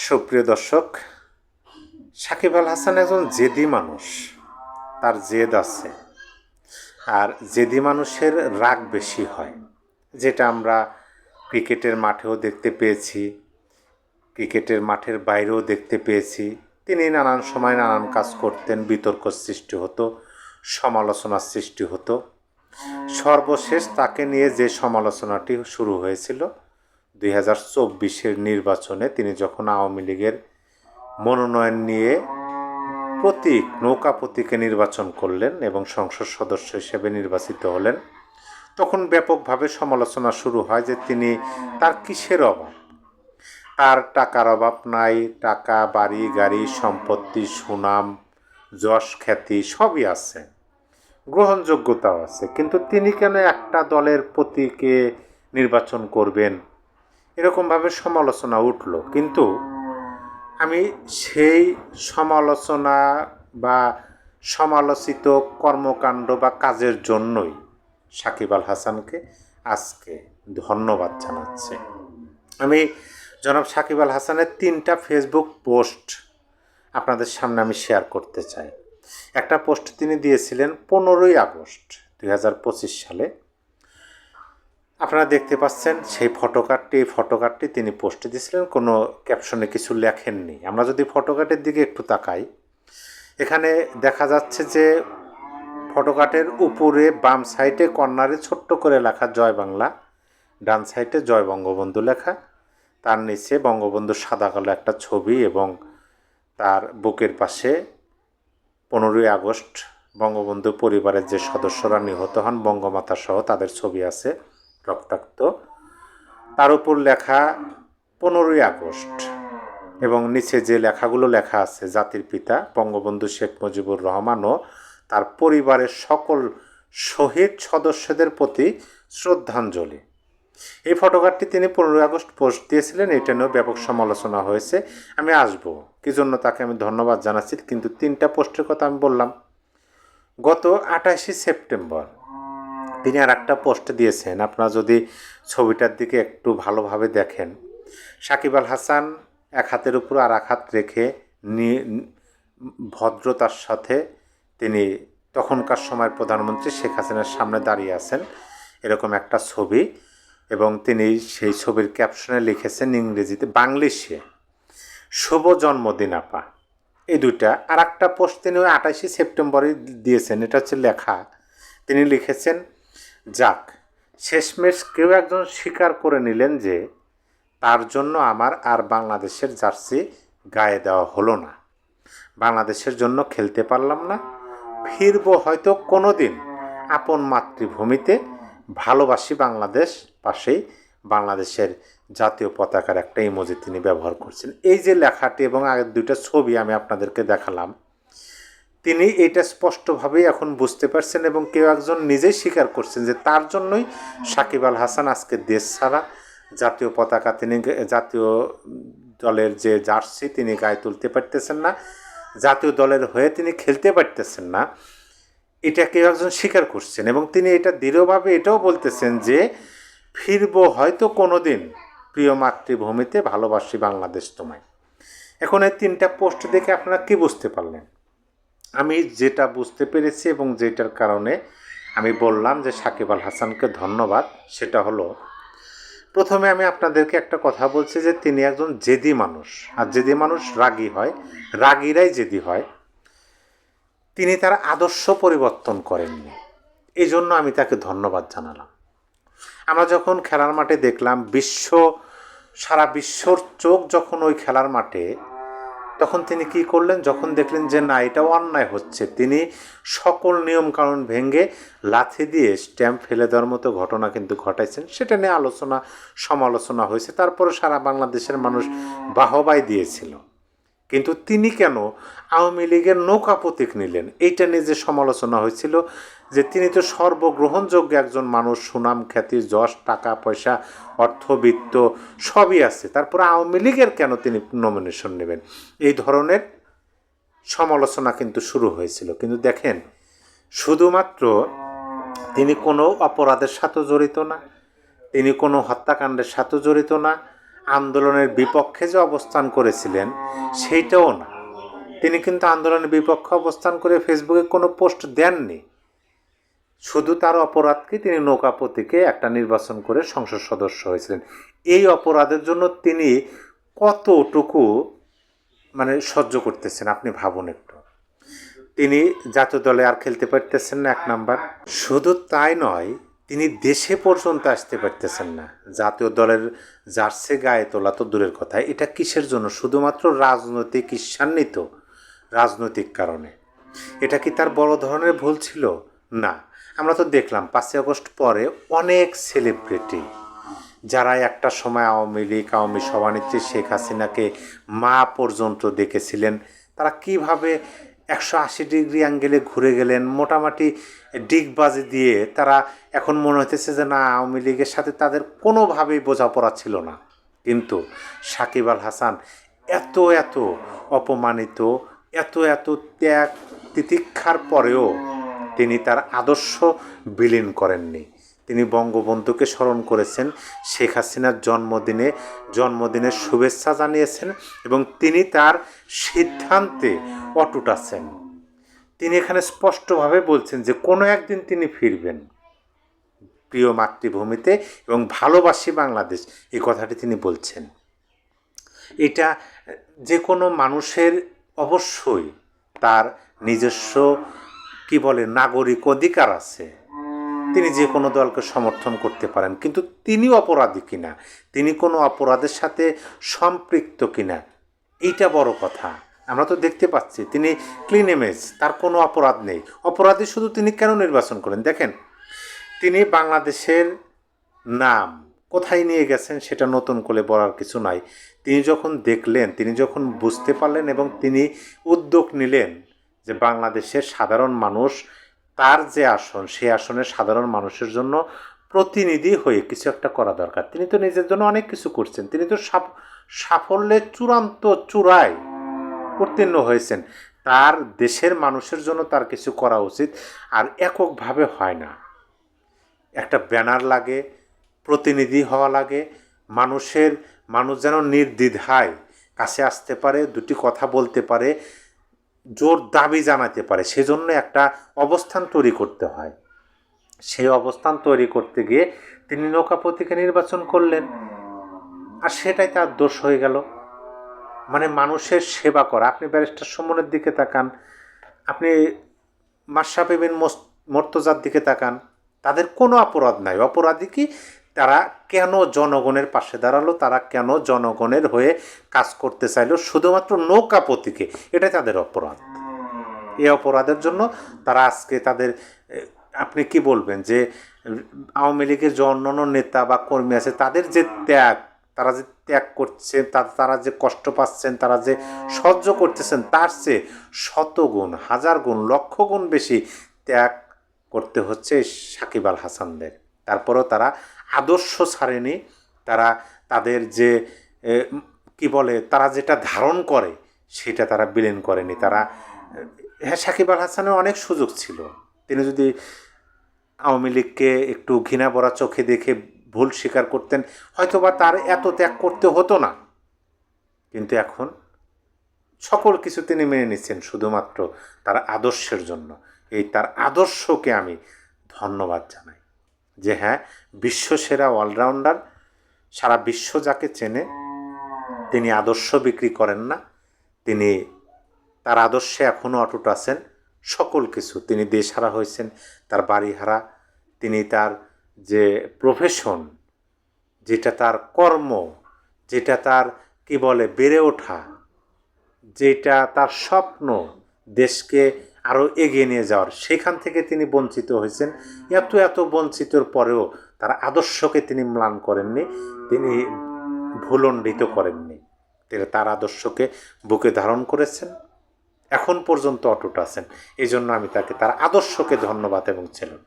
সুপ্রিয় দর্শক, সাকিব আল হাসান একজন জেদি মানুষ। তার জেদ আছে, আর জেদি মানুষের রাগ বেশি হয়, যেটা আমরা ক্রিকেটের মাঠেও দেখতে পেয়েছি, ক্রিকেটের মাঠের বাইরেও দেখতে পেয়েছি। তিনি নানান সময় নানান কাজ করতেন, বিতর্ক সৃষ্টি হতো, সমালোচনার সৃষ্টি হতো। সর্বশেষ তাকে নিয়ে যে সমালোচনাটি শুরু হয়েছিল 2024 নির্বাচনে, তিনি যখন আওয়ামী লীগের মনোনয়ন নিয়ে নৌকা প্রতীকে নির্বাচন করলেন এবং সংসদ সদস্য হিসেবে নির্বাচিত হলেন, তখন ব্যাপকভাবে সমালোচনা শুরু হয় যে তার কিসের অভাব। তার টাকার অভাব নাই, টাকা, বাড়ি, গাড়ি, সম্পত্তি, সুনাম, যশ, খ্যাতি সবই আছে, গ্রহণযোগ্যতাও আছে, কিন্তু তিনি কেন একটা দলের প্রতীকে নির্বাচন করবেন, এরকমভাবে সমালোচনা উঠল। কিন্তু আমি সেই সমালোচনা বা সমালোচিত কর্মকাণ্ড বা কাজের জন্যই সাকিব আল হাসানকে আজকে ধন্যবাদ জানাচ্ছি। আমি জনাব সাকিব আল হাসানের 3টা ফেসবুক পোস্ট আপনাদের সামনে আমি শেয়ার করতে চাই। একটা পোস্ট তিনি দিয়েছিলেন 15ই আগস্ট 2025 সালে। আপনারা দেখতে পাচ্ছেন সেই ফটোকার্ডটি তিনি পোস্টে দিয়েছিলেন, কোনো ক্যাপশনে কিছু লেখেননি। আমরা যদি ফটোকার্ডের দিকে একটু তাকাই, এখানে দেখা যাচ্ছে যে ফটোকার্ডের উপরে বাম সাইডে কর্নারে ছোট্ট করে লেখা জয় বাংলা, ডান সাইডে জয় বঙ্গবন্ধু লেখা, তার নিচে বঙ্গবন্ধুর সাদা কালো একটা ছবি এবং তার বুকের পাশে 15ই আগস্ট বঙ্গবন্ধু পরিবারের যে সদস্যরা নিহত হন, বঙ্গমাতা সহ তাদের ছবি আছে রক্তাক্ত। তার উপর লেখা 15ই আগস্ট এবং নিচে যে লেখাগুলো লেখা আছে জাতির পিতা বঙ্গবন্ধু শেখ মুজিবুর রহমান ও তার পরিবারের সকল শহীদ সদস্যদের প্রতি শ্রদ্ধাঞ্জলি। এই ফটোকার্ডটি তিনি 15ই আগস্ট পোস্ট দিয়েছিলেন, এটা নিয়েও ব্যাপক সমালোচনা হয়েছে। আমি আসবো কি জন্য তাকে আমি ধন্যবাদ জানাচ্ছি, কিন্তু 3টা পোস্টের কথা আমি বললাম। গত 28শে সেপ্টেম্বর তিনি আর একটা পোস্ট দিয়েছেন। আপনারা যদি ছবিটার দিকে একটু ভালোভাবে দেখেন, সাকিব আল হাসান এক হাতের উপর আর এক হাত রেখে ভদ্রতার সাথে তিনি তখনকার সময়ের প্রধানমন্ত্রী শেখ হাসিনার সামনে দাঁড়িয়ে আছেন, এরকম একটা ছবি। এবং তিনি সেই ছবির ক্যাপশনে লিখেছেন ইংরেজিতে, বাংলিশে, শুভ জন্মদিন আপা। এই দুইটা। আর একটা পোস্ট তিনি 28শে সেপ্টেম্বরে দিয়েছেন, এটা হচ্ছে লেখা, তিনি লিখেছেন, যাক শেষমেশ কেউ একজন স্বীকার করে নিলেন যে তার জন্য আমার আর বাংলাদেশের জার্সি গায়ে দেওয়া হলো না, বাংলাদেশের জন্য খেলতে পারলাম না, ফিরবো হয়তো কোনো দিন আপন মাতৃভূমিতে, ভালোবাসি বাংলাদেশ, পাশেই বাংলাদেশের জাতীয় পতাকার একটা ইমোজি তিনি ব্যবহার করছেন। এই যে লেখাটি এবং আগের 2টা ছবি আমি আপনাদেরকে দেখালাম, তিনি এটা স্পষ্টভাবেই এখন বুঝতে পারছেন এবং কেউ একজন নিজেই স্বীকার করছেন যে তার জন্যই সাকিব আল হাসান আজকে দেশ ছাড়া, জাতীয় পতাকা তিনি, জাতীয় দলের যে জার্সি তিনি গায়ে তুলতে পারতেছেন না, জাতীয় দলের হয়ে তিনি খেলতে পারতেছেন না, এটা কেউ একজন স্বীকার করছেন। এবং তিনি এটা দৃঢ়ভাবে এটাও বলতেছেন যে ফিরবো হয়তো কোনো দিন প্রিয় মাতৃভূমিতে, ভালোবাসি বাংলাদেশ তোমায়। এখন এই 3টা পোস্ট দেখে আপনারা কি বুঝতে পারলেন? আমি যেটা বুঝতে পেরেছি এবং যেটার কারণে আমি বললাম যে সাকিব আল হাসানকে ধন্যবাদ, সেটা হলো, প্রথমে আমি আপনাদেরকে একটা কথা বলছি যে তিনি একজন জেদি মানুষ, আর জেদি মানুষ রাগী হয়, রাগীরাই জেদি হয়। তিনি তার আদর্শ পরিবর্তন করেননি, এই জন্য আমি তাকে ধন্যবাদ জানালাম। আমরা যখন খেলার মাঠে দেখলাম, সারা বিশ্বর চোখ যখন ওই খেলার মাঠে, তখন তিনি কি করলেন, যখন দেখলেন যে না এটাও অন্যায় হচ্ছে, তিনি সকল নিয়মকানুন ভেঙে লাথি দিয়ে স্ট্যাম্প ফেলে দেওয়ার মতো ঘটনা কিন্তু ঘটাইছেন। সেটা নিয়ে সমালোচনা হয়েছে, তারপরে সারা বাংলাদেশের মানুষ বাহবাই দিয়েছিল। কিন্তু তিনি কেন আওয়ামী লীগের নৌকা প্রতীক নিলেন, এইটা নিয়ে যে সমালোচনা হয়েছিল, যে তিনি তো সর্বগ্রহণযোগ্য একজন মানুষ, সুনাম, খ্যাতি, যশ, টাকা পয়সা, অর্থবিত্ত সবই আছে, তারপরে আওয়ামী লীগের কেন তিনি নমিনেশন নেবেন, এই ধরনের সমালোচনা কিন্তু শুরু হয়েছিল। কিন্তু দেখেন, শুধুমাত্র তিনি কোনো অপরাধের সাথে জড়িত না, তিনি কোনো হত্যাকাণ্ডের সাথে জড়িত না, আন্দোলনের বিপক্ষে যে অবস্থান করেছিলেন সেইটাও না। তিনি কিন্তু আন্দোলনের বিপক্ষে অবস্থান করে ফেসবুকে কোনো পোস্ট দেননি। শুধু তার অপরাধকে তিনি নৌকা প্রতীকে একটা নির্বাচন করে সংসদ সদস্য হয়েছিলেন। এই অপরাধের জন্য তিনি কতটুকু সহ্য করতেছেন আপনি ভাবুন একটু। তিনি জাতীয় দলে আর খেলতে পারতেছেন না, এক নাম্বার। শুধু তাই নয়, তিনি দেশে পর্যন্ত আসতে পারতেছেন না। জাতীয় দলের জার্সি গায়ে তোলা তো দূরের কথা, এটা কিসের জন্য? শুধুমাত্র রাজনৈতিক ঈর্ষান্বিত রাজনৈতিক কারণে। এটা কি তার বড় ধরনের ভুল ছিল? না। আমরা তো দেখলাম 5ই আগস্ট পরে অনেক সেলিব্রিটি যারা একটা সময় আওয়ামী লীগ, আওয়ামী সভানেত্রী শেখ হাসিনাকে মা পর্যন্ত দেখেছিলেন, তারা কিভাবে 180 ডিগ্রি অ্যাঙ্গেলে ঘুরে গেলেন, মোটামুটি ডিগবাজি দিয়ে তারা এখন মনে হইতেছে যে না, আওয়ামী লীগের সাথে তাদের কোনোভাবেই বোঝাপড়া ছিল না। কিন্তু সাকিব আল হাসান এত এত অপমানিত, এত এত ত্যাগ তিতিক্ষার পরেও তিনি তার আদর্শ বিলীন করেননি। তিনি বঙ্গবন্ধুকে স্মরণ করেছেন, শেখ হাসিনার জন্মদিনের শুভেচ্ছা জানিয়েছেন এবং তিনি তার সিদ্ধান্তে অটুট আছেন। তিনি এখানে স্পষ্টভাবে বলছেন যে কোনো একদিন তিনি ফিরবেন প্রিয় মাতৃভূমিতে এবং ভালোবাসি বাংলাদেশ, এই কথাটি তিনি বলছেন। এটা যে কোনো মানুষের অবশ্যই তার নিজস্ব নাগরিক অধিকার আছে, তিনি যে কোনো দলকে সমর্থন করতে পারেন, কিন্তু তিনি অপরাধী কিনা, তিনি কোনো অপরাধের সাথে সম্পৃক্ত কিনা, এইটা বড় কথা। আমরা তো দেখতে পাচ্ছি তিনি ক্লিন ইমেজ, তার কোনো অপরাধ নেই। অপরাধী শুধু তিনি কেন নির্বাচন করেন? দেখেন, তিনি বাংলাদেশের নাম কোথায় নিয়ে গেছেন সেটা নতুন করে বলার কিছু নাই। তিনি যখন দেখলেন, তিনি যখন বুঝতে পারলেন এবং তিনি উদ্যোগ নিলেন যে বাংলাদেশের সাধারণ মানুষ, তার যে আসন, সেই আসনের সাধারণ মানুষের জন্য প্রতিনিধি হয়ে কিছু একটা করা দরকার। তিনি তো নিজের জন্য অনেক কিছু করছেন, তিনি তো সাফল্যের চূড়ান্ত চূড়ায় উত্তীর্ণ হয়েছেন। তার দেশের মানুষের জন্য তার কিছু করা উচিত। আর এককভাবে হয় না, একটা ব্যানার লাগে, প্রতিনিধি হওয়া লাগে, মানুষ যেন নির্দ্বিধায় কাছে আসতে পারে, দুটি কথা বলতে পারে, জোর দাবি জানাতে পারে, সেজন্য একটা অবস্থান তৈরি করতে হয়। সেই অবস্থান তৈরি করতে গিয়ে তিনি নৌকা প্রতীকে নির্বাচন করলেন, আর সেটাই তার দোষ হয়ে গেল। মানুষের সেবা করা। আপনি ব্যারিস্টার সুমনের দিকে তাকান, আপনি মাশরাফি বিন মুর্তজার দিকে তাকান, তাদের কোনো অপরাধ নাই। অপরাধী কি? তারা কেন জনগণের পাশে দাঁড়ালো, তারা কেন জনগণের হয়ে কাজ করতে চাইলো শুধুমাত্র নৌকা প্রতীকে, এটাই তাদের অপরাধ। এই অপরাধের জন্য তারা আজকে তাদের, আপনি কি বলবেন যে আওয়ামী লীগের যে অন্যান্য নেতা বা কর্মী আছে তাদের যে ত্যাগ, তারা যে ত্যাগ করছে, তারা যে কষ্ট পাচ্ছেন, তারা যে সহ্য করতেছেন, তার চেয়ে শতগুণ, হাজার গুণ, লক্ষ গুণ বেশি ত্যাগ করতে হচ্ছে সাকিব আল হাসানদের। তারপরেও তারা আদর্শ ছাড়েনি। তারা তাদের যে তারা যেটা ধারণ করে সেটা তারা বিলীন করেনি। তারা, হ্যাঁ, সাকিব আল হাসানের অনেক সুযোগ ছিল, তিনি যদি আওয়ামী লীগকে একটু ঘৃণা ভরা চোখে দেখে ভুল স্বীকার করতেন, হয়তোবা তার এত ত্যাগ করতে হতো না। কিন্তু এখন সকল কিছু তিনি মেনে নিচ্ছেন শুধুমাত্র তার আদর্শের জন্য। এই তার আদর্শকে আমি ধন্যবাদ জানাই যে হ্যাঁ, বিশ্বসেরা অলরাউন্ডার, সারা বিশ্ব যাকে চেনে, তিনি আদর্শ বিক্রি করেন না। তিনি তার আদর্শে এখনও অটুট আছেন। সকল কিছু, তিনি দেশহারা হয়েছেন, তার বাড়ি হারা, তিনি তার যে প্রফেশন, যেটা তার কর্ম, যেটা তার বেড়ে ওঠা, যেটা তার স্বপ্ন দেশকে আরও এগিয়ে নিয়ে যাওয়ার, সেখান থেকে তিনি বঞ্চিত হয়েছেন। এত বঞ্চিতর পরেও তার আদর্শকে তিনি ম্লান করেননি, তিনি ভুলণ্ডিত করেননি। তিনি তার আদর্শকে বুকে ধারণ করেছেন, এখন পর্যন্ত অটুট আছেন। এই জন্য আমি তাকে, তার আদর্শকে ধন্যবাদ এবং ছেলেন।